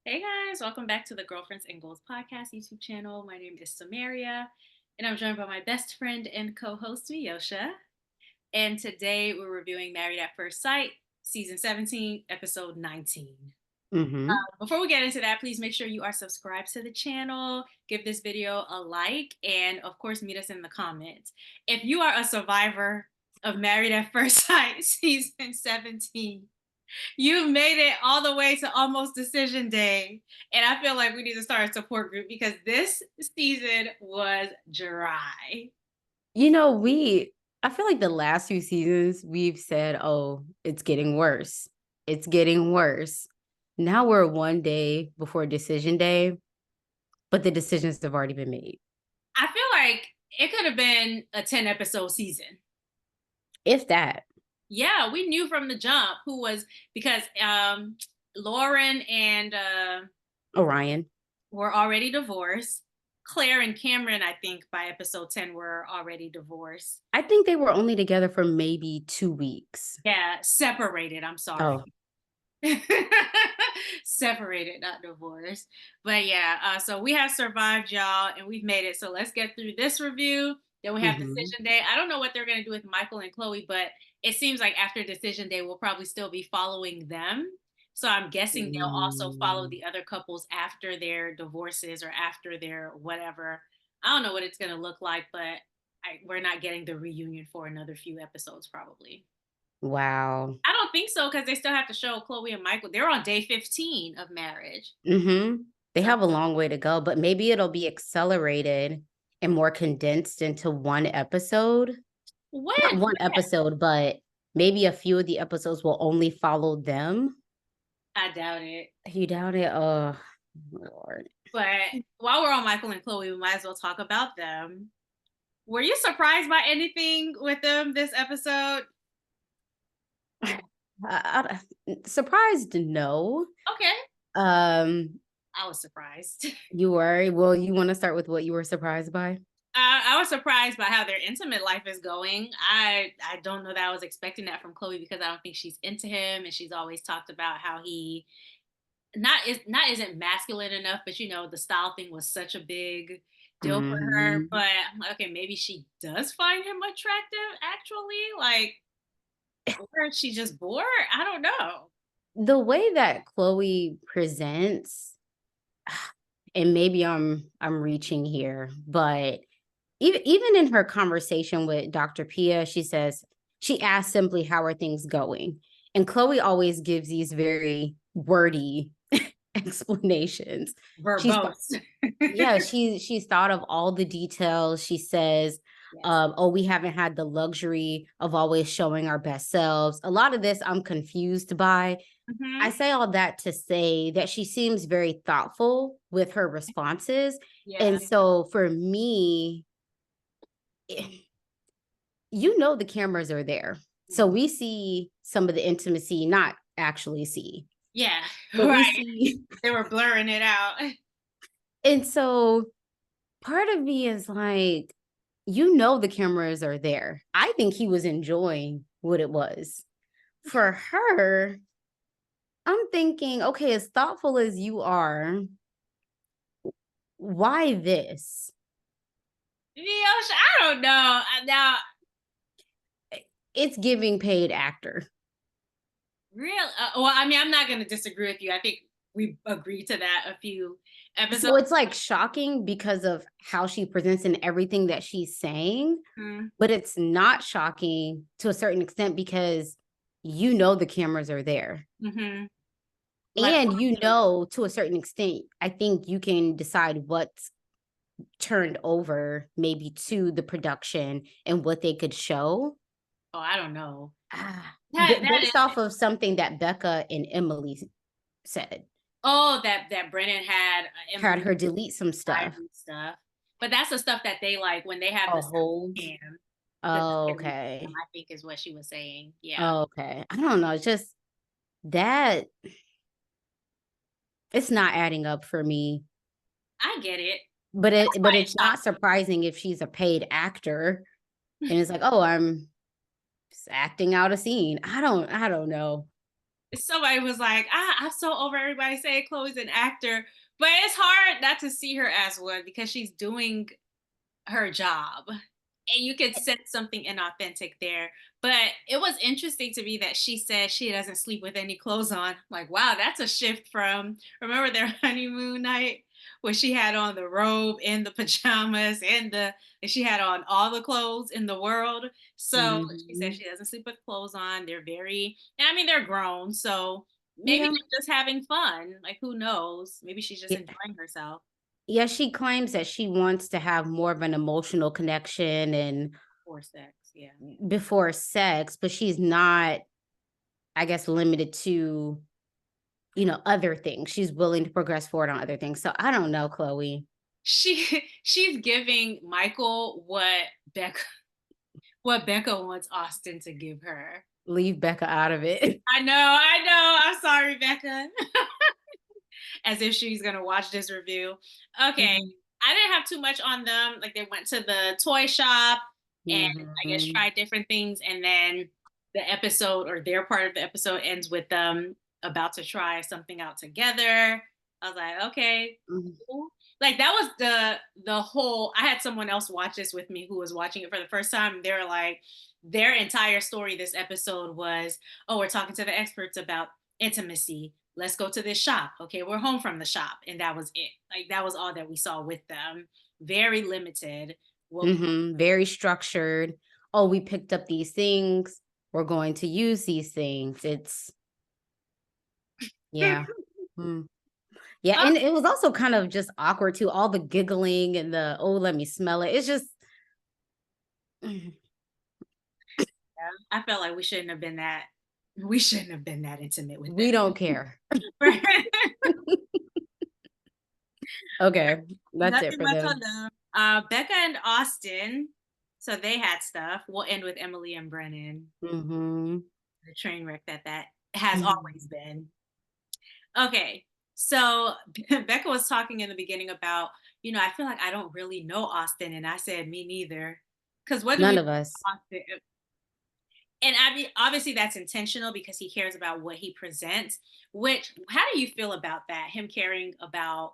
Hey guys, welcome back to the Girlfriends and Goals podcast YouTube channel. My name is Samaria, and I'm joined by my best friend and co-host Miyosha. And today we're reviewing Married at First Sight, season 17, episode 19. Hmm. Before we get into that, please make sure you are subscribed to the channel, give this video a like, and of course, meet us in the comments. If you are a survivor of Married at First Sight, season 17, you made it all the way to almost decision day. And I feel like we need to start a support group because this season was dry. I feel like the last few seasons we've said, oh, it's getting worse. It's getting worse. Now we're one day before decision day, but the decisions have already been made. I feel like it could have been a 10 episode season. If that. Yeah, we knew from the jump who was because Lauren and Orion. were already divorced. Claire and Cameron, I think by episode 10 were already divorced. I think they were only together for maybe 2 weeks. Yeah, separated. I'm sorry. Oh. Separated, not divorced. But yeah, so we have survived, y'all, and we've made it. So let's get through this review. Then we have Hmm. decision day. I don't know what they're going to do with Michael and Chloe, but it seems like after decision day, we'll probably still be following them. So I'm guessing they'll also follow Mm. the other couples after their divorces or after their whatever. I don't know what it's going to look like, but we're not getting the reunion for another few episodes, probably. Wow. I don't think so because they still have to show Chloe and Michael. They're on day 15 of marriage. Hmm. They So have a long way to go, but maybe it'll be accelerated and more condensed into one episode. Not when one episode, but maybe a few of the episodes will only follow them. I doubt it. You doubt it? Oh, Lord. But while we're on Michael and Chloe, we might as well talk about them. Were you surprised by anything with them this episode? Surprised? No. Okay. Um, I was surprised. you were. Well, you want to start with what you were surprised by? I was surprised by how their intimate life is going. I don't know that I was expecting that from Chloe because I don't think she's into him, and she's always talked about how he not isn't masculine enough, but the style thing was such a big deal for her. Hmm. But I'm like, okay, maybe she does find him attractive actually, like, or is she just bored? I don't know. The way that Chloe presents, and maybe I'm reaching here, but even in her conversation with Dr. Pia, she asks simply, how are things going? And Chloe always gives these very wordy explanations. She's Verbose. Yeah, she's thought of all the details. She says, Yes. oh, we haven't had the luxury of always showing our best selves. A lot of this I'm confused by. I Hmm. say all that to say that she seems very thoughtful with her responses. Yeah. And so for me, the cameras are there. So we see some of the intimacy, not actually see, Yeah. but we Right. see. They were blurring it out. And so part of me is like, the cameras are there. I think he was enjoying what it was. For her, I'm thinking, okay, as thoughtful as you are, why this? I don't know. Now, It's giving paid actor. real. Well, I mean, I'm not going to disagree with you. I think we agreed to that a few episodes. So it's like shocking because of how she presents and everything that she's saying, Mm-hmm. but it's not shocking to a certain extent because the cameras are there. Mm-hmm. Like, And to a certain extent, I think you can decide what's turned over maybe to the production and what they could show. oh, I don't know. Ah, That is. based off of something that Becca and Emily said, Oh, that Brennan had had Emily her delete some stuff. Ivory stuff. But that's the stuff that they like when they have A the hold. cam. That Oh, they release them, okay. I think is what she was saying. Yeah. Oh, okay. I don't know. It's just that it's not adding up for me. I get it. But That's why it it's not shocked surprising if she's a paid actor and it's like, oh, I'm just acting out a scene. I don't know. somebody was like, I'm so over everybody saying Chloe's an actor, but it's hard not to see her as one because she's doing her job. And you could sense something inauthentic there. But it was interesting to me that she said she doesn't sleep with any clothes on. Like, wow, that's a shift from, remember their honeymoon night where she had on the robe and the pajamas and she had on all the clothes in the world. So she said Mhm. she doesn't sleep with clothes on. They're very, and I mean, they're grown. So maybe Yeah. they're just having fun. Like, who knows? Maybe she's just Yeah. enjoying herself. Yeah, she claims that she wants to have more of an emotional connection and For sex. Yeah. before sex, but she's not, I guess, limited to, other things. She's willing to progress forward on other things. So I don't know, Chloe. She's giving Michael Becca what Becca wants Austin to give her. Leave Becca out of it. I know. I'm sorry, Becca. As if she's gonna watch this review. Okay. Mhm. I didn't have too much on them. Like they went to the toy shop and I guess Mhm. tried different things, and then the episode or their part of the episode ends with them about to try something out together. I was like, okay, Mhm. cool. Like that was the whole. I had someone else watch this with me who was watching it for the first time. They were like, their entire story this episode was, oh, we're talking to the experts about intimacy. Let's go to this shop. Okay, we're home from the shop. And that was it. Like that was all that we saw with them. Very limited. What we Very structured. Oh, we picked up these things. We're going to use these things. It's yeah. Mm. Yeah, oh, and it was also kind of just awkward too. All the giggling and the oh, let me smell it. It's just yeah. I felt like we shouldn't have been that intimate with we don't care. them. Okay, that's it Nothing for much on them. them. Becca and Austin. So they had stuff. We'll end with Emily and Brennan. Mhm. The train wreck that has Mhm. always been. Okay. So Becca was talking in the beginning about, I feel like I don't really know Austin. And I said, me neither. Because what do we None know of us. Austin? And I mean, obviously that's intentional because he cares about what he presents. Which, how do you feel about that? Him caring about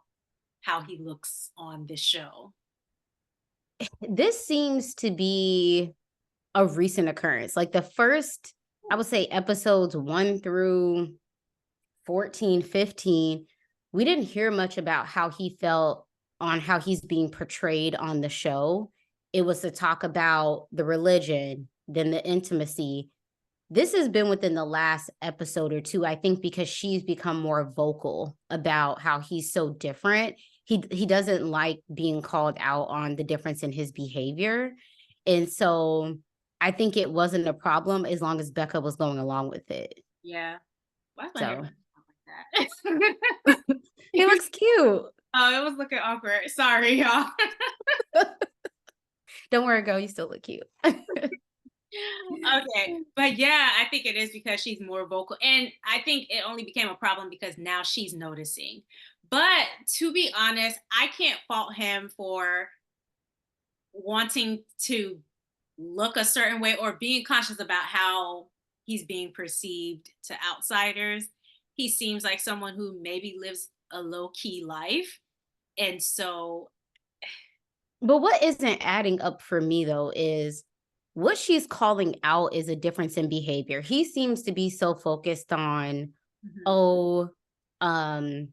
how he looks on this show. This seems to be a recent occurrence. Like the first, I would say episodes 1 through 14, 15, we didn't hear much about how he felt on how he's being portrayed on the show. It was to talk about the religion, then the intimacy. This has been within the last episode or two, I think, because she's become more vocal about how he's so different. He doesn't like being called out on the difference in his behavior. And so I think it wasn't a problem as long as Becca was going along with it. Yeah. Why is my hair So like that? he looks cute. Oh, it was looking awkward. Sorry, y'all. Don't worry, girl. You still look cute. Okay. But yeah, I think it is because she's more vocal. And I think it only became a problem because now she's noticing. But to be honest, I can't fault him for wanting to look a certain way or being conscious about how he's being perceived to outsiders. He seems like someone who maybe lives a low key life. And so, But what isn't adding up for me though is what she's calling out is a difference in behavior. He seems to be so focused on, mhm, oh, um,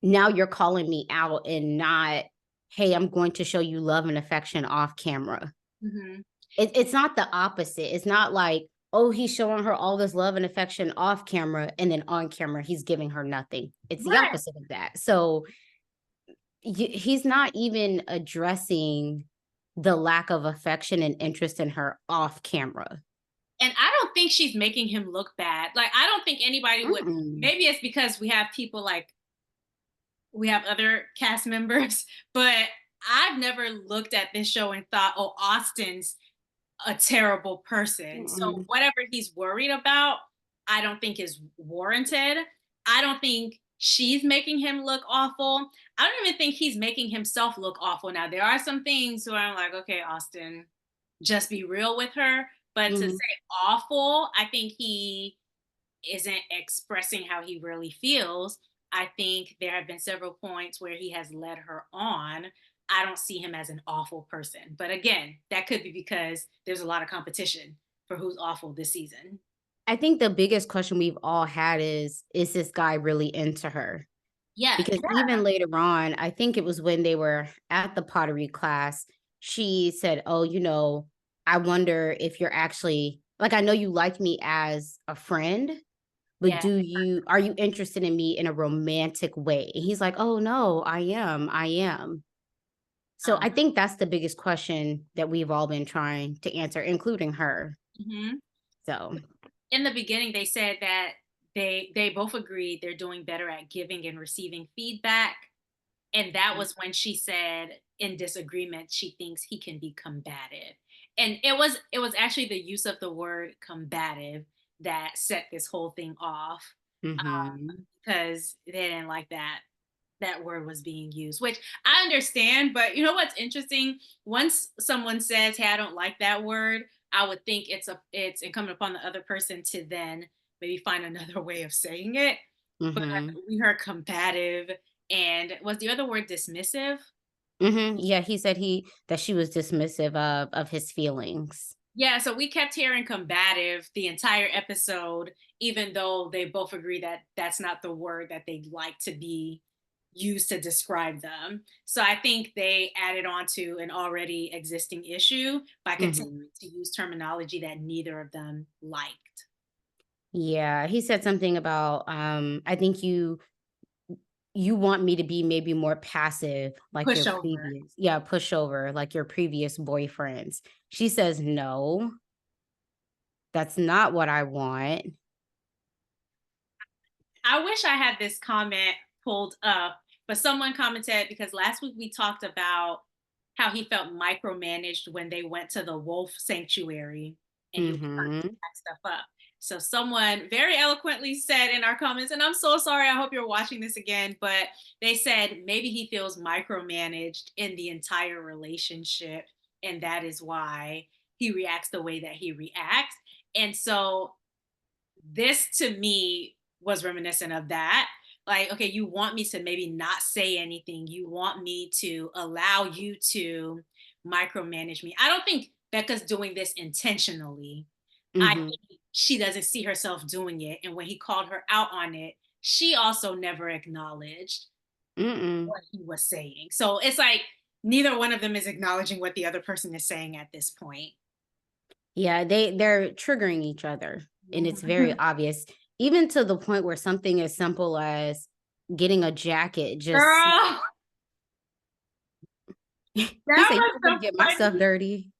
now you're calling me out and not, hey, I'm going to show you love and affection off camera. mhm. It's not the opposite. It's not like, oh, he's showing her all this love and affection off camera, and then on camera, he's giving her nothing. It's the Right. opposite of that. So he's not even addressing the lack of affection and interest in her off camera. And I don't think she's making him look bad. Like, I don't think anybody would. Mm-mm. Maybe it's because we have people like we have other cast members, but I've never looked at this show and thought, oh, Austin's a terrible person. So Mm-mm. whatever he's worried about, I don't think is warranted. I don't think she's making him look awful. I don't even think he's making himself look awful. Now, there are some things where I'm like, okay, Austin, just be real with her. But to Mhm. say awful, I think he isn't expressing how he really feels. I think there have been several points where he has led her on. I don't see him as an awful person. But again, that could be because there's a lot of competition for who's awful this season. I think the biggest question we've all had is this guy really into her? Yeah, Because yeah, even later on, I think it was when they were at the pottery class, she said, "Oh, I wonder if you're actually like, I know you like me as a friend, but yeah. are you interested in me in a romantic way?" And he's like, "Oh, no, I am." So Um, I think that's the biggest question that we've all been trying to answer, including her. mhm. So, In the beginning, they said that they both agreed they're doing better at giving and receiving feedback. And that was when she said in disagreement, she thinks he can be combative. And it was actually the use of the word combative that set this whole thing off, mhm, because they didn't like that word was being used, which I understand. But you know what's interesting? Once someone says, "Hey, I don't like that word," I would think it's incumbent upon the other person to then maybe find another way of saying it. But mhm, we heard combative, and was the other word dismissive? mhm. Yeah, he said that she was dismissive of his feelings. Yeah, so we kept hearing combative the entire episode, even though they both agree that that's not the word that they'd like to be used to describe them. So I think they added on to an already existing issue by continuing Mhm. to use terminology that neither of them liked. Yeah, he said something about, I think you want me to be maybe more passive like your Pushover. previous pushover, like your previous boyfriends. She says, "No, that's not what I want." I wish I had this comment pulled up, but someone commented because last week we talked about how he felt micromanaged when they went to the wolf sanctuary and he was trying to Mhm, pack stuff up. So someone very eloquently said in our comments, and I'm so sorry, I hope you're watching this again, but they said maybe he feels micromanaged in the entire relationship, and that is why he reacts the way that he reacts. And so this to me was reminiscent of that. Like, okay, you want me to maybe not say anything. You want me to allow you to micromanage me. I don't think Becca's doing this intentionally. I mhm, think she doesn't see herself doing it. And when he called her out on it, she also never acknowledged mm-mm. what he was saying. So it's like neither one of them is acknowledging what the other person is saying at this point. Yeah, they're triggering each other, and it's very Mhm. obvious, even to the point where something as simple as getting a jacket just Girl, he that said, "You was want me to the get my stuff funniest. dirty?"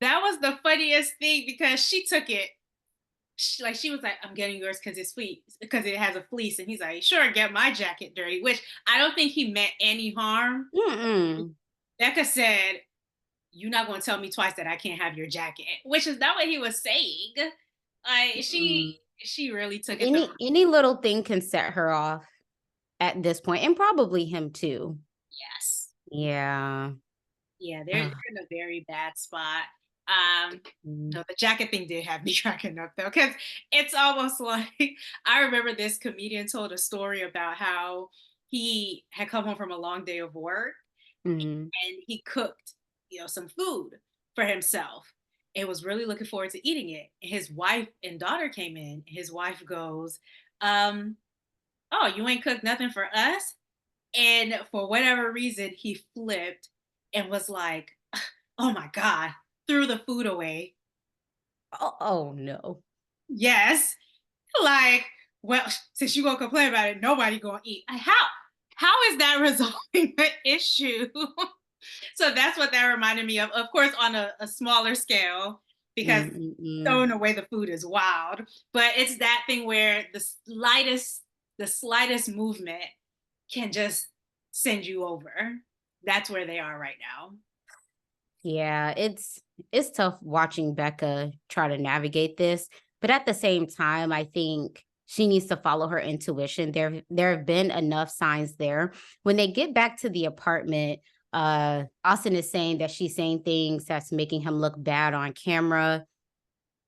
That was the funniest thing because she took it. She was like, "I'm getting yours because it's fleece because it has a fleece," and he's like, "Sure, get my jacket dirty," which I don't think he meant any harm. Mm-mm. Becca said, "You're not going to tell me twice that I can't have your jacket," which is not what he was saying. Like Mm. she really took it the Any little thing can set her off at this point, and probably him too. yes. Yeah. Yeah, they're Ugh. in a very bad spot. Um, Mm. no, the jacket thing did have me cracking up though, because it's almost like I remember this comedian told a story about how he had come home from a long day of work Mhm. and he cooked, some food for himself and was really looking forward to eating it. His wife and daughter came in. His wife goes, um, "Oh, you ain't cooked nothing for us?" And for whatever reason, he flipped and was like, "Oh my God," threw the food away. Oh, no. Yes. Like, well, since you gonna complain about it, nobody gonna eat. How is that resolving the issue? So that's what that reminded me of. Of course, on a smaller scale, because Mm, mm. throwing away the food is wild. But it's that thing where the slightest movement can just send you over. That's where they are right now. Yeah, it's tough watching Becca try to navigate this, but at the same time, I think she needs to follow her intuition. There have been enough signs there. When they get back to the apartment, Austin is saying that she's saying things that's making him look bad on camera.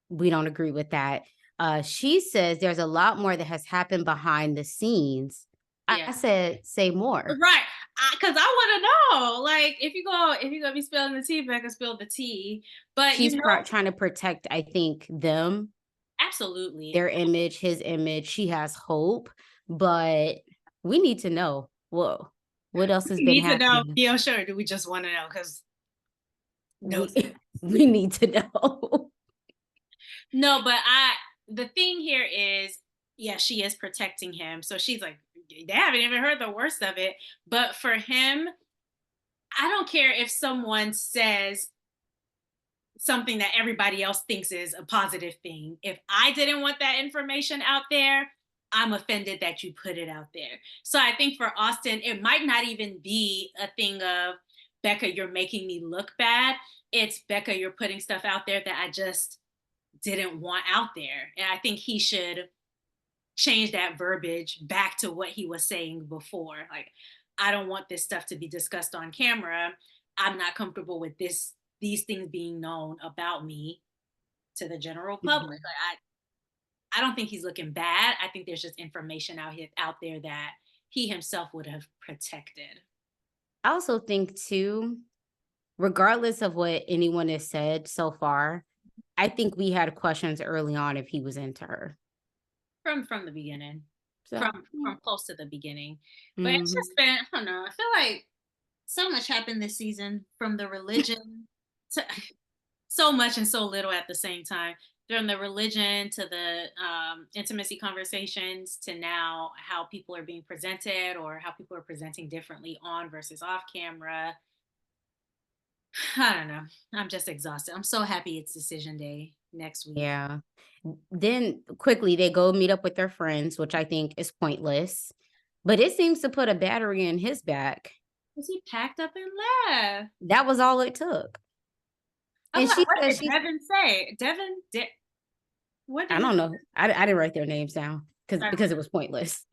We don't agree with that. She says there's a lot more that has happened behind the scenes. Yeah. I said, say more. Right. Because I want to know, like, if you gonna be spilling the tea, Becca spill the tea. But She's trying to protect, I think, them, absolutely, their image, his image. She has hope, but we need to know, whoa, what else has we been need to know. happening? Yeah, sure. Do we just want to know? Because no, We we need to know. no. But the thing here is, yeah, she is protecting him. So she's like, they haven't even heard the worst of it. But for him, I don't care if someone says something that everybody else thinks is a positive thing. If I didn't want that information out there, I'm offended that you put it out there. So I think for Austin, it might not even be a thing of Becca, you're making me look bad. It's Becca, you're putting stuff out there that I just didn't want out there. And I think he should change that verbiage back to what he was saying before. Like, I don't want this stuff to be discussed on camera. I'm not comfortable with these things being known about me to the general public. Mhm. Like, I don't think he's looking bad. I think there's just information out there that he himself would have protected. I also think too, regardless of what anyone has said so far, I think we had questions early on if he was into her. From the beginning, So, from close to the beginning. But it's mhm. just been, I don't know. I feel like so much happened this season, from the religion to so much and so little at the same time. From the religion to the intimacy conversations to now how people are being presented or how people are presenting differently on versus off camera. I don't know. I'm just exhausted. I'm so happy it's decision day next week. Yeah. Then quickly they go meet up with their friends, which I think is pointless. But it seems to put a battery in his back. Because he packed up and left. That was all it took. I'm And like, she what said did she Devin say? What I did don't know. I didn't write their names down because he it was pointless.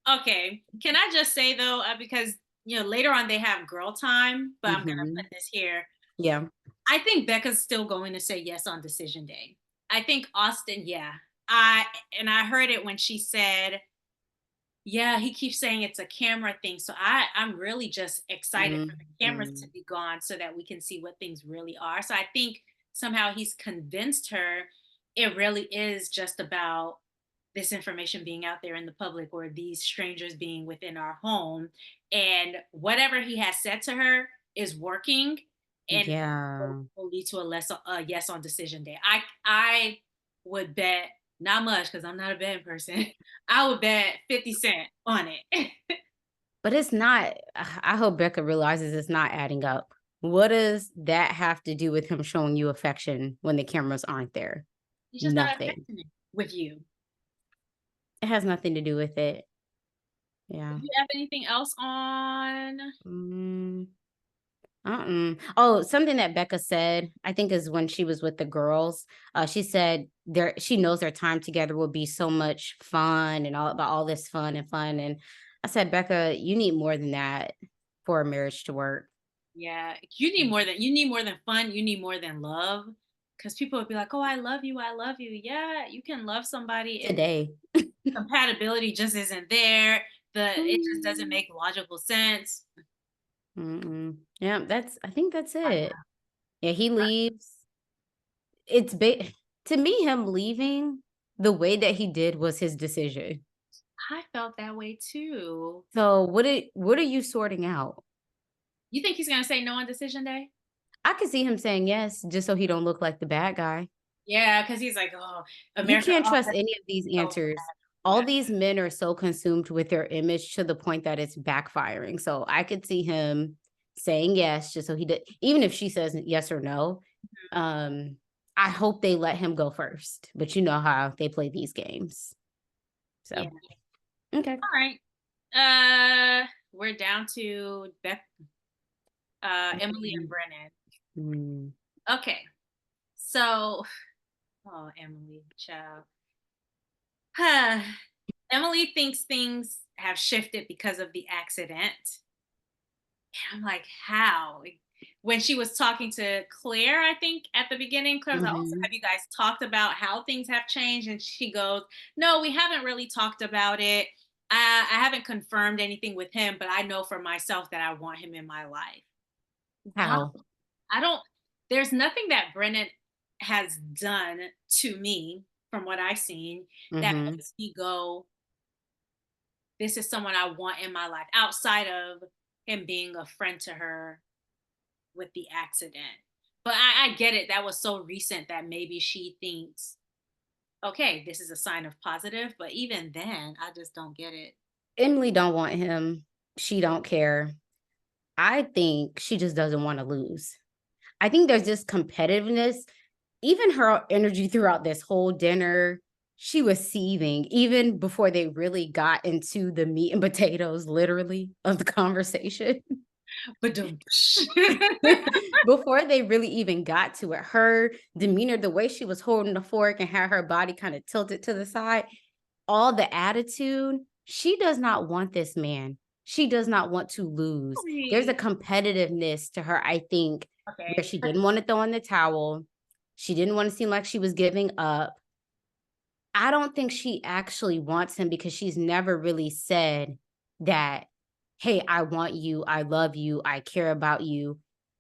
Okay. Can I just say though, because later on they have girl time, but I'm gonna put Mhm. this here. Yeah. I think Becca's still going to say yes on decision day. I think Austin, yeah. I heard it when she said, yeah, he keeps saying it's a camera thing. So I'm really just excited for the cameras to Mhm. be gone so that we can see what things really are. So I think somehow he's convinced her it really is just about this information being out there in the public or these strangers being within our home, and whatever he has said to her is working, and Yeah. will lead to a yes on decision day. I would bet not much because I'm not a betting person. I would bet 50 cents on it. But it's not I hope Becca realizes it's not adding up. What does that have to do with him showing you affection when the cameras aren't there? He's just not Nothing. affecting it with you. It has nothing to do with it. Yeah. Do you have anything else on? Mm, oh, something that Becca said, I think is when she was with the girls. She said she knows their time together will be so much fun and all this fun and fun. And I said, Becca, you need more than that for a marriage to work. Yeah, you need more than fun. You need more than love, because people would be like, "Oh, I love you, I love you." Yeah, you can love somebody, and Today. compatibility just isn't there. It just doesn't Mm, make logical sense. mm-mm. Yeah, I think that's I it. Yeah, he leaves. It's to me, him leaving the way that he did was his decision. I felt that way too. So what are you sorting out? You think he's gonna say no on decision day? I could see him saying yes just so he don't look like the bad guy. Yeah, because he's like, "Oh, You America, can't oh, trust that's any of these so answers. All bad." these men are so consumed with their image to the point that it's backfiring. So I could see him saying yes just so he did, even if she says yes or no. Um, I hope they let him go first, but you know how they play these games. Yeah. So okay. All right. We're down to Emily and Brennan. Mm, Okay. So, oh, Emily, child. Emily thinks things have shifted because of the accident. And I'm like, how? when she was talking to Claire, I think at the beginning, Claire was like, "Oh, so Mhm. have you guys talked about how things have changed?" And she goes, "No, we haven't really talked about it. I haven't confirmed anything with him, but I know for myself that I want him in my life." Wow. How? I don't, there's nothing that Brennan has done to me from what I've seen that Mhm. makes me go, this is someone I want in my life outside of him being a friend to her with the accident. But I get it. That was so recent that maybe she thinks, okay, this is a sign of positive. But even then, I just don't get it. Emily don't want him. She don't care. I think she just doesn't wanna lose. I think there's this competitiveness. Even her energy throughout this whole dinner, she was seething even before they really got into the meat and potatoes, literally, of the conversation. But Before they really even got to it, her demeanor, the way she was holding the fork and had her body kind of tilted to the side, all the attitude, she does not want this man. She does not want to lose. There's a competitiveness to her, I think, where okay. she didn't want to throw in the towel. She didn't want to seem like she was giving up. I don't think she actually wants him because she's never really said that, "Hey, I want you. I love you. I care about you.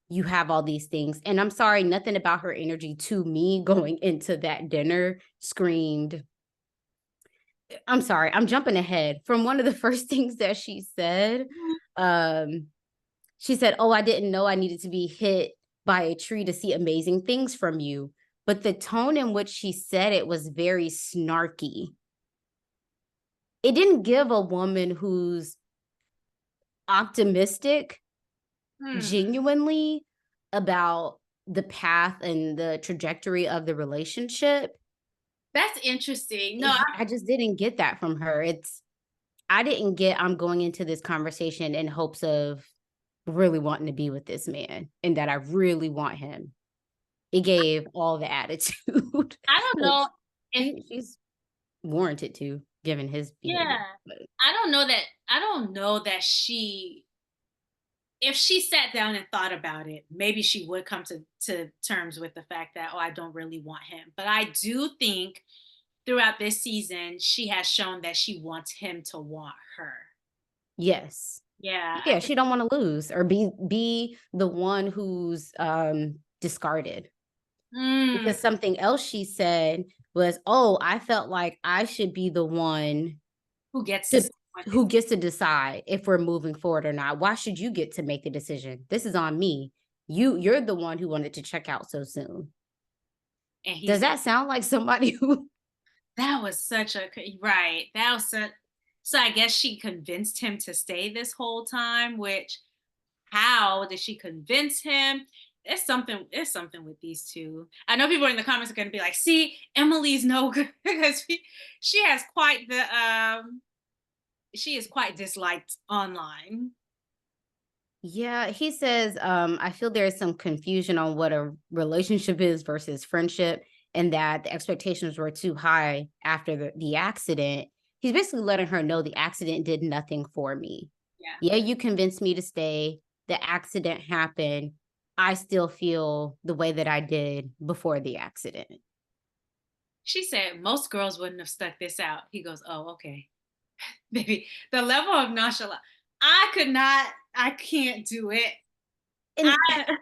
You have all these things." And I'm sorry, nothing about her energy to me going into that dinner screamed. I'm sorry, I'm jumping ahead from one of the first things that um, she said, "Oh, I didn't know I needed to be hit by a tree to see amazing things from you." But the tone in which she said it was very snarky. It didn't give a woman who's optimistic Hmm. genuinely about the path and the trajectory of the relationship. That's interesting. No, I just didn't get that from her. I didn't get I'm going into this conversation in hopes of really wanting to be with this man and that I really want him. It gave all the attitude, I don't which know if, she's warranted to given his behavior. yeah. But I don't know that she, if she sat down and thought about it, maybe she would come to terms with the fact that, oh, I don't really want him. But I do think throughout this season, she has shown that she wants him to want her. yes. Yeah, I Yeah, think. she don't wanna lose or be the one who's, discarded. Mm, Because something else she said was, "Oh, I felt like I should be the one who gets to to say what they who gets to decide if we're moving forward or not. Why should you get to make the decision? This is on me. You're the one who wanted to check out so soon." and Does he's, that sound like somebody who that was such a right. That was such, so I guess she convinced him to stay this whole time, which, how did she convince him? It's something with these two. I know people in the comments are going to be like, "See, Emily's no good," because she has quite the she is quite disliked online. Yeah, he says, I feel there's some confusion on what a relationship is versus friendship, and that the expectations were too high after the accident. He's basically letting her know the accident did nothing for me. Yeah. Yeah, you convinced me to stay. The accident happened. I still feel the way that I did before the accident. She said most girls wouldn't have stuck this out. He goes, "Oh, okay." Baby, the level of nonchalance. I could not, I can't do it. I And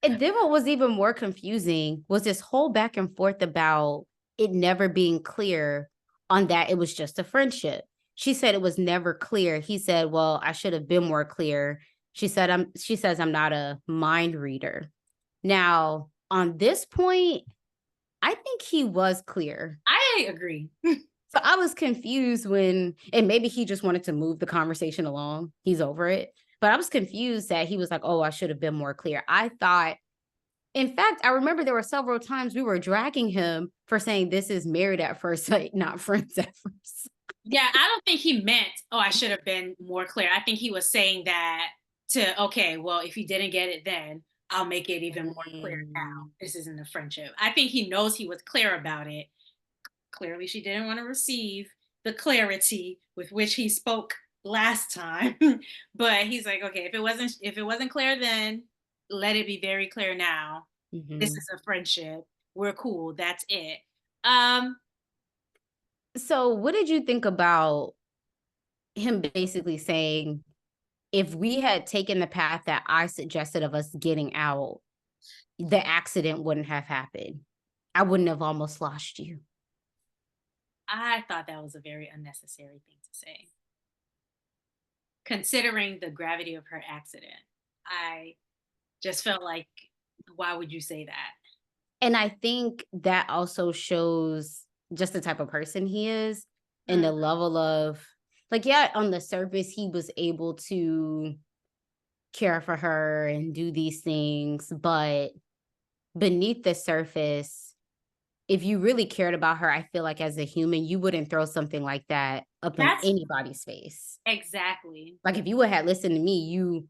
And then what was even more confusing was this whole back and forth about it never being clear on that it was just a friendship. She said it was never clear. He said, "Well, I should have been more clear." She says I'm not a mind reader. Now, on this point, I think he was clear. I agree. So I was confused when and maybe he just wanted to move the conversation along. He's over it. But I was confused that he was like, "Oh, I should have been more clear." I thought in fact, I remember there were several times we were dragging him for saying this is married at first sight, not friends at first. Yeah, I don't think he meant, oh, I should have been more clear. I think he was saying that to, okay, well, if you didn't get it then, I'll make it even more clear now. Mm. This isn't a friendship. I think he knows he was clear about it. Clearly, she didn't want to receive the clarity with which he spoke last time. But he's like, okay, if it wasn't clear then, let it be very clear now. This Mhm. is a friendship. We're cool. That's it. Um, So, what did you think about him basically saying, if we had taken the path that I suggested of us getting out, the accident wouldn't have happened. I wouldn't have almost lost you. I thought that was a very unnecessary thing to say, considering the gravity of her accident. I just felt like, why would you say that? And I think that also shows just the type of person he is and Mm, the level of, like, yeah, on the surface, he was able to care for her and do these things, but beneath the surface, if you really cared about her, I feel like as a human, you wouldn't throw something like that up in that's anybody's face. exactly. Like, if you would have listened to me, you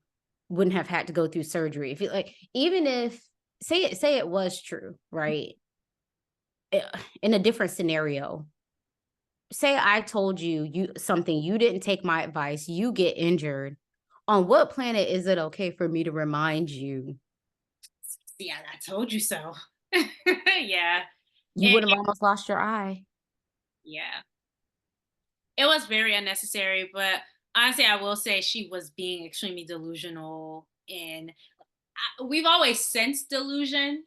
wouldn't have had to go through surgery. If you like, even if say it was true, right? In a different scenario, say I told you something, you didn't take my advice, you get injured. On what planet is it okay for me to remind you? Yeah, I told you so. Yeah. You It, would have almost lost your eye. yeah. It was very unnecessary, but honestly, I will say she was being extremely delusional. And we've always sensed delusion,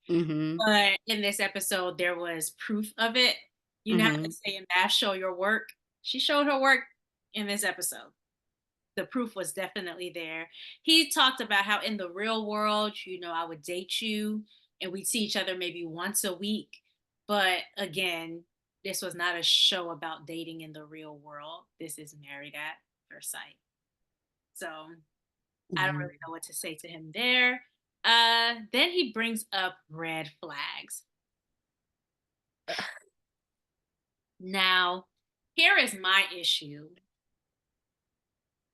Mhm. but in this episode, there was proof of it. You know how they Mhm. say in MAFS, show your work? She showed her work in this episode. The proof was definitely there. He talked about how in the real world, I would date you and we'd see each other maybe once a week. But again, this was not a show about dating in the real world. This is married at first sight. So I don't Mhm. really know what to say to him there. Then he brings up red flags. Now, here is my issue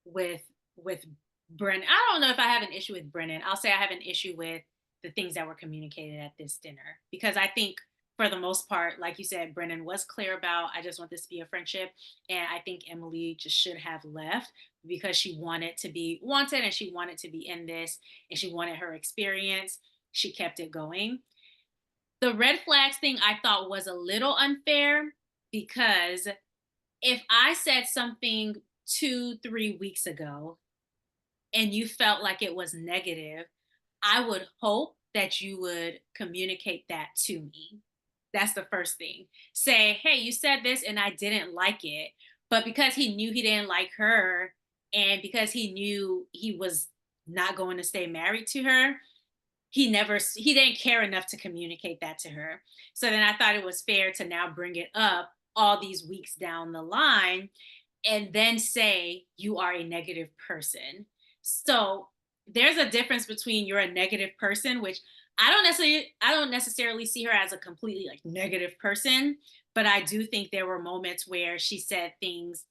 with with Brennan. I don't know if I have an issue with Brennan. I'll say I have an issue with the things that were communicated at this dinner because I think for the most part, like you said, Brennan was clear about I just want this to be a friendship, and I think Emily just should have left because she wanted to be wanted and she wanted to be in this and she wanted her experience. She kept it going. The red flags thing I thought was a little unfair because if I said something 2, 3 weeks ago and you felt like it was negative, I would hope that you would communicate that to me. That's the first thing. Say, hey, you said this and I didn't like it. But because he knew he didn't like her and because he knew he was not going to stay married to her, he didn't care enough to communicate that to her. So then I thought it was fair to now bring it up all these weeks down the line and then say you are a negative person. So there's a difference between you're a negative person, which I don't necessarily see her as a completely like negative person, but I do think there were moments where she said things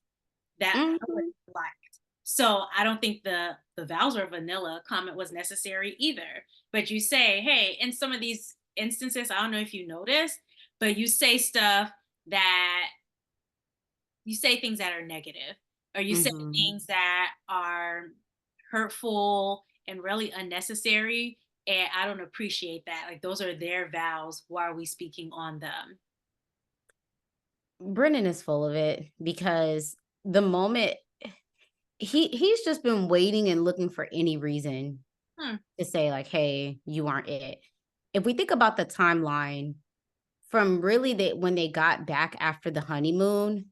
that I would Mhm. have liked. So I don't think the vows or vanilla comment was necessary either. But you say, hey, in some of these instances, I don't know if you noticed, but you say stuff that you say things that are negative or you say Mhm. things that are hurtful and really unnecessary, and I don't appreciate that. Like those are their vows. Why are we speaking on them? Brennan is full of it because the moment he's just been waiting and looking for any reason Hmm. to say like, "Hey, you aren't it." If we think about the timeline from really that when they got back after the honeymoon,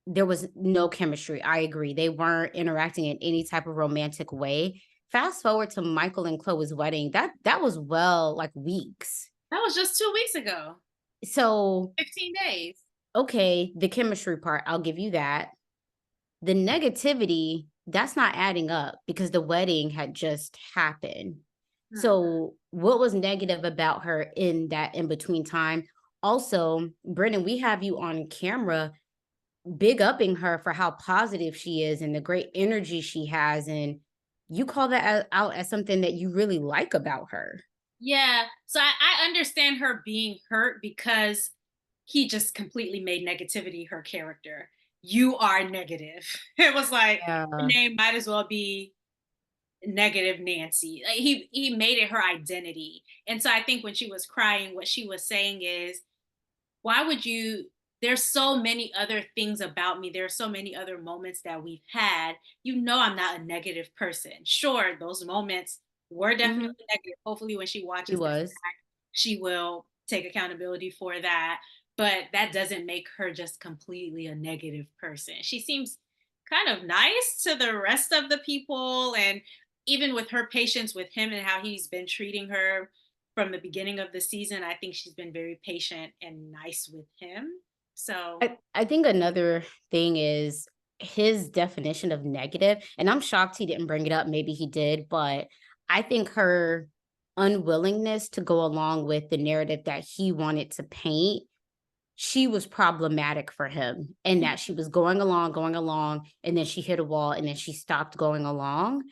there was no chemistry. I agree. They weren't interacting in any type of romantic way. Fast forward to Michael and Chloe's wedding. That was well like weeks. That was just 2 weeks ago. So, 15 days. okay, the chemistry part, I'll give you that. The negativity, that's not adding up because the wedding had just happened. Hmm. So, what was negative about her in that in between time? Also, Brennan, we have you on camera big upping her for how positive she is and the great energy she has. And you call that out as something that you really like about her. Yeah. So I understand her being hurt because he just completely made negativity her character. You are negative. It was like Yeah. her name might as well be negative Nancy. Like, he made it her identity. And so I think when she was crying, what she was saying is, why would you, there's so many other things about me. There are so many other moments that we've had. You know, I'm not a negative person. Sure, those moments were Mhm. definitely negative. Hopefully when she She watches this was. back, she will take accountability for that. But that doesn't make her just completely a negative person. She seems kind of nice to the rest of the people. And even with her patience with him and how he's been treating her from the beginning of the season, I think she's been very patient and nice with him. So, I think another thing is his definition of negative, and I'm shocked he didn't bring it up. Maybe he did, but I think her unwillingness to go along with the narrative that he wanted to paint, she was problematic for him, and that she was going along, and then she hit a wall, and then she stopped going along.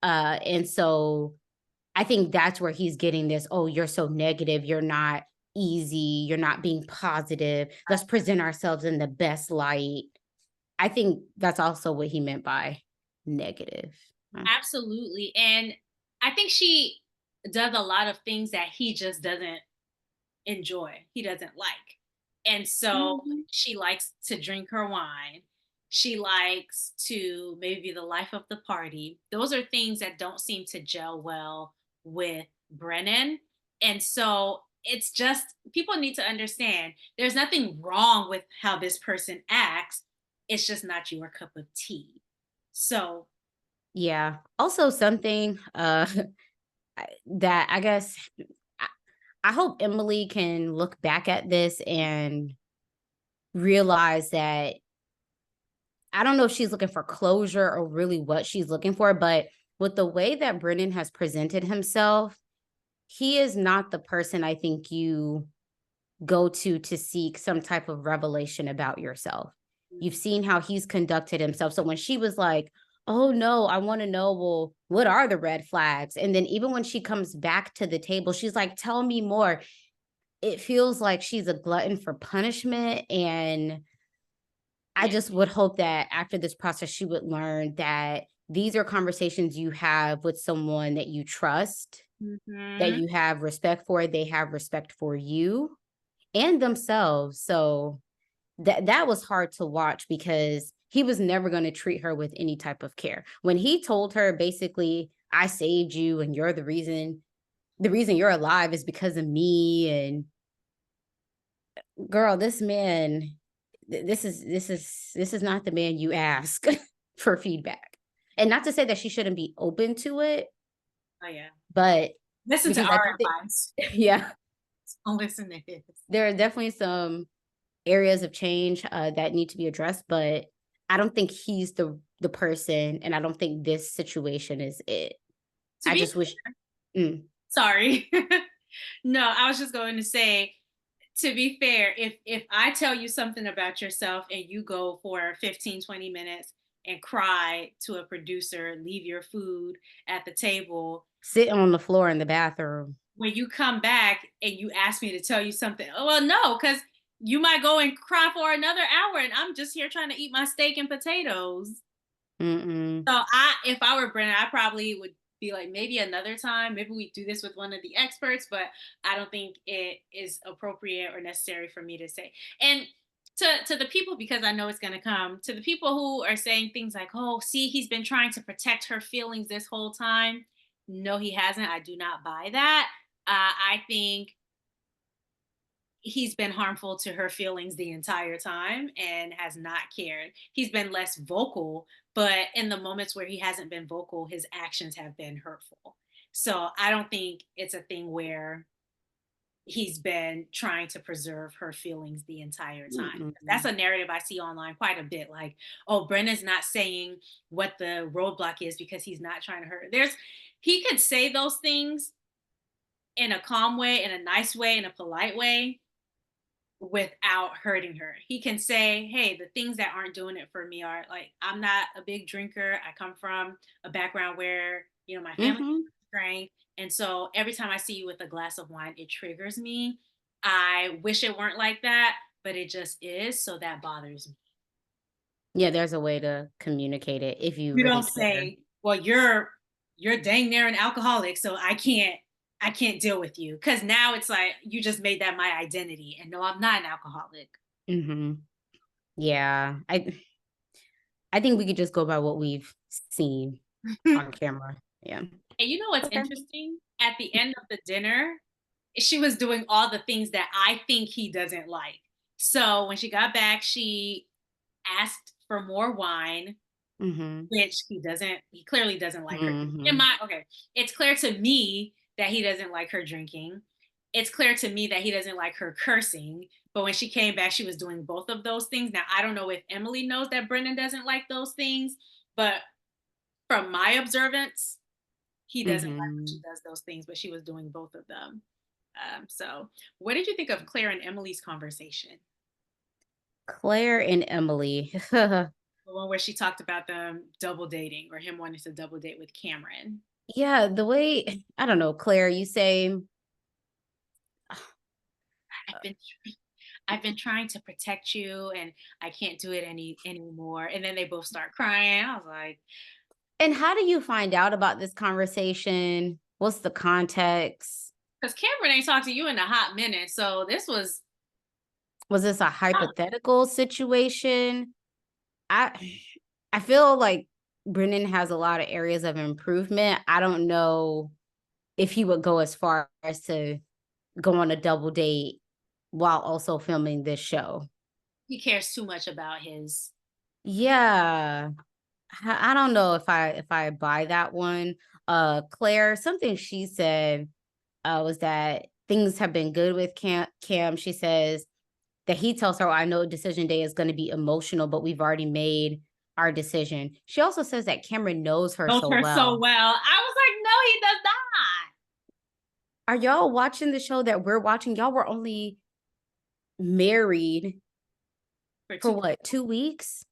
And so I think that's where he's getting this, "Oh, you're so negative, you're not easy, you're not being positive. Let's present ourselves in the best light." I think that's also what he meant by negative. absolutely. And I think she does a lot of things that he just doesn't enjoy, he doesn't like. And so Mhm. she likes to drink her wine. She likes to maybe be the life of the party. Those are things that don't seem to gel well with Brennan. And so it's just, people need to understand there's nothing wrong with how this person acts. It's just not your cup of tea. So, Yeah. Also something, that I guess I I hope Emily can look back at this and realize that I don't know if she's looking for closure or really what she's looking for, but with the way that Brennan has presented himself, he is not the person I think you go to seek some type of revelation about yourself. You've seen how he's conducted himself. So when she was like, "Oh no, I want to know, well, what are the red flags?" And then even when she comes back to the table, she's like, "Tell me more." It feels like she's a glutton for punishment. And I yeah. just would hope that after this process, she would learn that these are conversations you have with someone that you trust, that Mhm. you have respect for. They have respect for you and themselves. So that was hard to watch because he was never going to treat her with any type of care. When he told her basically, "I saved you and you're the reason you're alive is because of me." And girl, this man, this is not the man you ask for feedback. And not to say that she shouldn't be open to it, Oh, yeah. but Listen to because I our do think advice. yeah, Don't listen to his. there are definitely some areas of change, that need to be addressed, but I don't think he's the person, and I don't think this situation is it. To I be just wish. Mm, sorry. No, I was just going to say, to be fair, if I tell you something about yourself and you go for 15, 20 minutes and cry to a producer, leave your food at the table, sitting on the floor in the bathroom. when you come back and you ask me to tell you something, oh, well, no, because you might go and cry for another hour and I'm just here trying to eat my steak and potatoes. Mm-mm. So if I were Brennan, I probably would be like, maybe another time, maybe we do this with one of the experts, but I don't think it is appropriate or necessary for me to say. And to the people, because I know it's going to come, to the people who are saying things like, "Oh, see, he's been trying to protect her feelings this whole time." No, he hasn't. I do not buy that. I think he's been harmful to her feelings the entire time and has not cared. He's been less vocal, but in the moments where he hasn't been vocal, his actions have been hurtful. So I don't think it's a thing where he's been trying to preserve her feelings the entire time. That's Mm-mm. a narrative I see online quite a bit. Like, oh, Brenna's not saying what the roadblock is because he's not trying to hurt. He could say those things in a calm way, in a nice way, in a polite way, without hurting her. He can say, "Hey, the things that aren't doing it for me are like, I'm not a big drinker. I come from a background where, my family Mhm. drank. And so every time I see you with a glass of wine, it triggers me. I wish it weren't like that, but it just is. So that bothers me." Yeah, there's a way to communicate it if you You really don't care. say, "Well, you're you're dang near an alcoholic, so I can't deal with you. Cause now it's like you just made that my identity. And no, I'm not an alcoholic. Mhm. Yeah. I think we could just go by what we've seen on camera. Yeah. And you know what's Okay. interesting? At the end of the dinner, she was doing all the things that I think he doesn't like. So when she got back, she asked for more wine, Mhm. which he clearly doesn't like her drinking. In Mhm. my okay, it's clear to me that he doesn't like her drinking. It's clear to me that he doesn't like her cursing. But when she came back, she was doing both of those things. Now I don't know if Emily knows that Brendan doesn't like those things, but from my observance, he doesn't like when she Mhm. does those things, but she was doing both of them. So, what did you think of Claire and Emily's conversation? Claire and Emily. The one where she talked about them double dating or him wanting to double date with Cameron. Yeah, the way I don't know, Claire, you say I've been I've been trying to protect you and I can't do it anymore. And then they both start crying. I was like, and how do you find out about this conversation? What's the context? because Cameron ain't talked to you in a hot minute. So this was Was this a hypothetical situation? I I feel like Brendan has a lot of areas of improvement. I don't know if he would go as far as to go on a double date while also filming this show. he cares too much about his. Yeah. I don't know if I buy that one. Claire, something she said was that things have been good with Cam. She says that he tells her, "Oh, I know decision day is going to be emotional, but we've already made our decision." She also says that Cameron knows her Knows so her so well. well. I was like, no, he does not. Are y'all watching the show that we're watching? Y'all were only married For for two what, 2 weeks?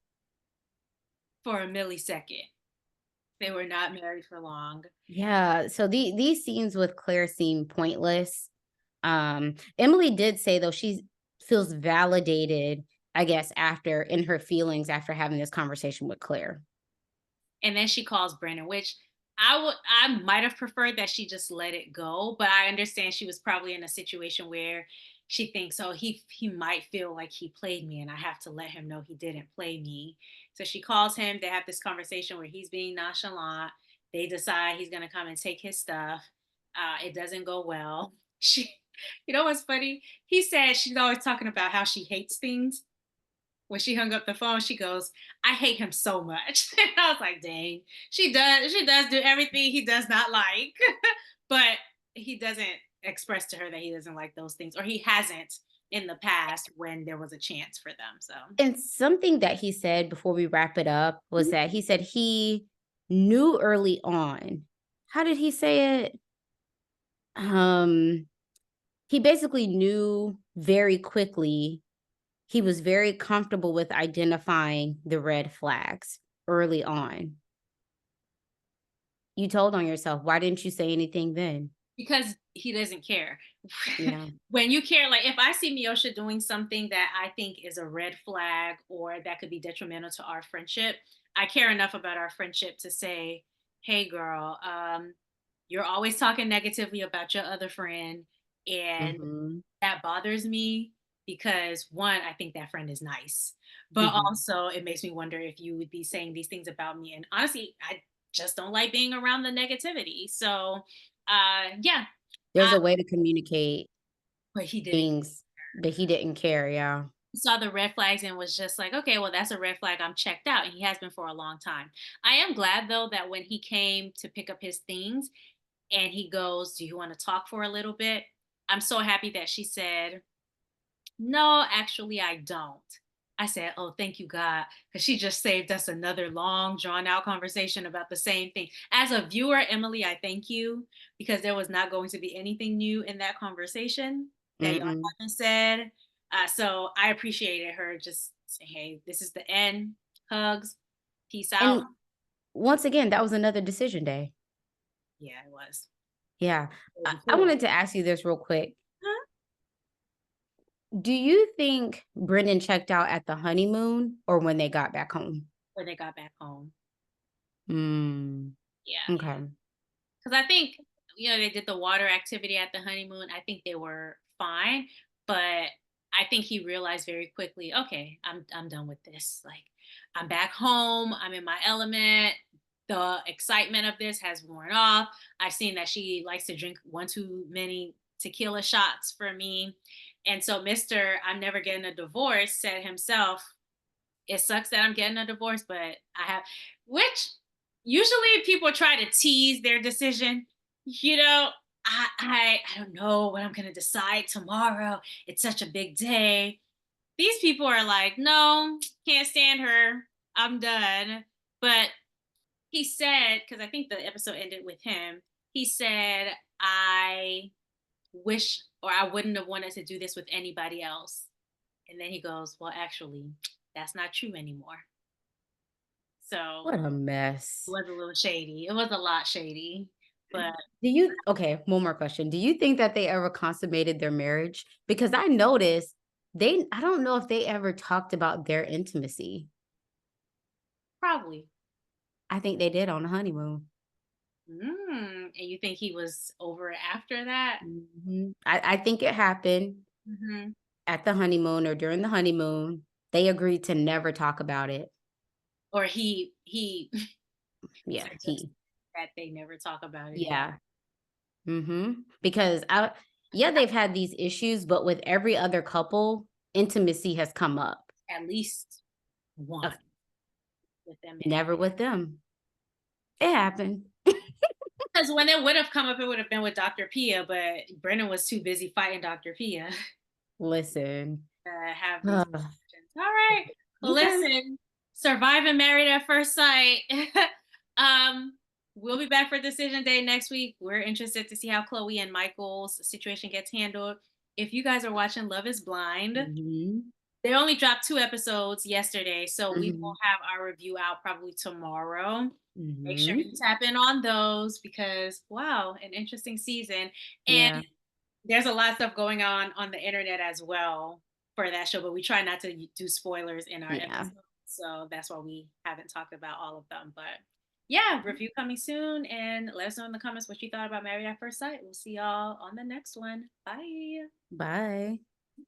for a millisecond. They were not married for long. Yeah. So these scenes with Claire seem pointless. Emily did say though she feels validated, I guess, after in her feelings after having this conversation with Claire. And then she calls Brandon, which I might have preferred that she just let it go, but I understand she was probably in a situation where she thinks, oh, he might feel like he played me and I have to let him know he didn't play me. So she calls him, they have this conversation where he's being nonchalant. They decide he's gonna come and take his stuff. It doesn't go well. She you know what's funny? He said she's always talking about how she hates things. When she hung up the phone, she goes, "I hate him so much." And I was like, "Dang, she does do everything he does not like." But he doesn't express to her that he doesn't like those things, or he hasn't in the past when there was a chance for them. So And something that he said before we wrap it up was that he said he knew early on. How did he say it? Um, he basically knew very quickly. He was very comfortable with identifying the red flags early on. You told on yourself. Why didn't you say anything then? because he doesn't care. Yeah. When you care, like if I see Miosha doing something that I think is a red flag or that could be detrimental to our friendship, I care enough about our friendship to say, "Hey, girl, you're always talking negatively about your other friend, and Mhm. that bothers me because one, I think that friend is nice, but Mhm. also it makes me wonder if you would be saying these things about me. And honestly, I just don't like being around the negativity. So, yeah, There's a way to communicate but he didn't. things that he didn't care, yeah. He saw the red flags and was just like, okay, well, that's a red flag. I'm checked out. And he has been for a long time. I am glad, though, that when he came to pick up his things and he goes, "Do you want to talk for a little bit?" I'm so happy that she said, "No, actually, I don't." I said, "Oh, thank you, God," because she just saved us another long, drawn out conversation about the same thing. As a viewer, Emily, I thank you because there was not going to be anything new in that conversation that y'all Mm-mm. haven't said. So I appreciated her just saying, "Hey, this is the end. Hugs, peace out." And once again, that was another decision day. Yeah, it was. Yeah. I Before, wanted to ask you this real quick. huh? Do you think Brendan checked out at the honeymoon or when they got back home? When they got back home. Mm, Yeah, okay. because I think, they did the water activity at the honeymoon. I think they were fine, but I think he realized very quickly, okay, I'm done with this. Like, I'm back home. I'm in my element. The excitement of this has worn off. I've seen that she likes to drink one too many tequila shots for me. And so Mr. I'm never getting a divorce said himself, it sucks that I'm getting a divorce, but I have, which usually people try to tease their decision. You know, I don't know what I'm gonna decide tomorrow. It's such a big day. These people are like, no, can't stand her. I'm done. But he said, because I think the episode ended with him, he said, I wish or I wouldn't have wanted to do this with anybody else. And then he goes, well, actually, that's not true anymore. So What a it mess. was a little shady. It was a lot shady, but Do you okay, one more question. Do you think that they ever consummated their marriage? Because I noticed I don't know if they ever talked about their intimacy. probably. I think they did on the honeymoon. And you think he was over it after that? I think it happened Hmm. at the honeymoon or during the honeymoon. They agreed to never talk about it. Or he Yeah, suggested that they never talk about it again. yeah. Because yeah, they've had these issues, but with every other couple, intimacy has come up. At least Uh, one with them. It Never with them. It happened. because when it would have come up, it would have been with Dr. Pia, but Brennan was too busy fighting Dr. Pia Listen. to have these Ugh. discussions. All right. Well, Okay. listen, surviving married at first sight. um, we'll be back for decision day next week. We're interested to see how Chloe and Michael's situation gets handled. If you guys are watching Love is Blind, Mhm. they only dropped 2 episodes yesterday, so we will Mhm. have our review out probably tomorrow. Make sure Mhm. you tap in on those because wow, an interesting season. And Yeah. there's a lot of stuff going on the internet as well for that show, but we try not to do spoilers in our Yeah. episodes. So that's why we haven't talked about all of them. But yeah, review coming soon. And let us know in the comments what you thought about Married at First Sight. We'll see y'all on the next one. Bye. Bye.